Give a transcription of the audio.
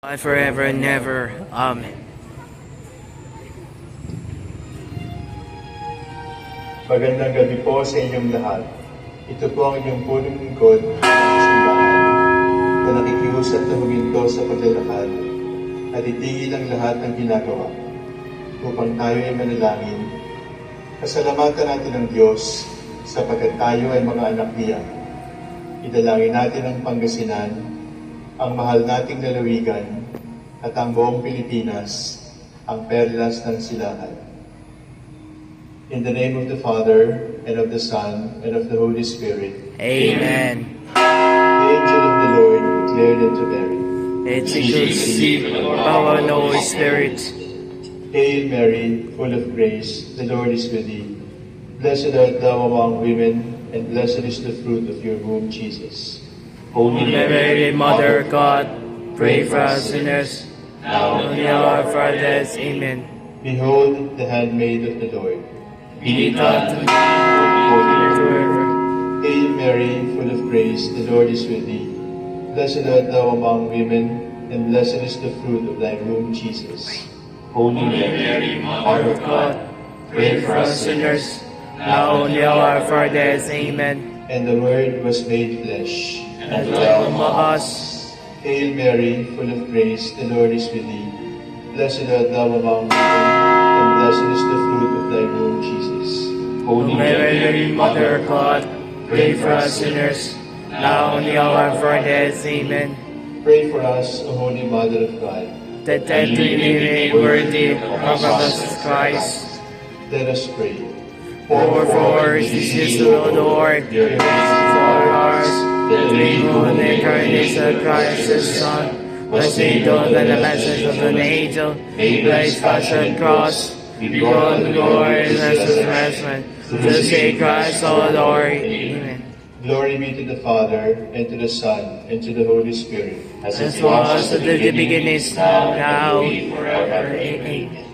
And forever and ever. Amen. Magandang gabi po sa inyong lahat. Ito po ang inyong punong lingkod ng simbahan na nakikiusap na huminto sa paglalakad at itigil ang lahat ng ginagawa upang tayo ay manalangin. Pasalamatan natin ang Diyos sapagkat tayo ay mga anak niya. Idalangin natin ang Pangasinan, ang mahal nating lalawigan, at ang buong Pilipinas, ang perlas ng silangan. In the name of the Father, and of the Son, and of the Holy Spirit. Amen. The angel of the Lord declared unto Mary, It's a good seed, power and the Holy Spirit. Hail Mary, full of grace, the Lord is with thee. Blessed art thou among women, and blessed is the fruit of your womb, Jesus. Holy Mary, Mother of God, pray for us sinners, now and in the hour of our death. Amen. Behold the handmaid of the Lord. Be it unto thee, forever. Hail Mary, full of grace, the Lord is with thee. Blessed art thou among women, and blessed is the fruit of thy womb, Jesus. Holy Mary, Mother of God, pray for us sinners, now and in the hour of our death. Amen. And the Word was made flesh, And dwelt among us. Hail Mary, full of grace, the Lord is with thee. Blessed art thou among women, and blessed is the fruit of thy womb, Jesus. Holy Mary, Mother of God, pray for us sinners, now and in the hour of our death. Amen. Pray for us, O Holy Mother of God. That we may be made worthy of our blessed Christ. Let us pray. For is the Lord, your grace for ours, that we know the incarnation of Christ the Son, was made known by the message of an angel, placed passion cross, before the glory and resurrection, to see Christ our Lord. Amen. Glory be to the Father, and to the Son, and to the Holy Spirit. As it was at the beginning, now, and forever. Amen.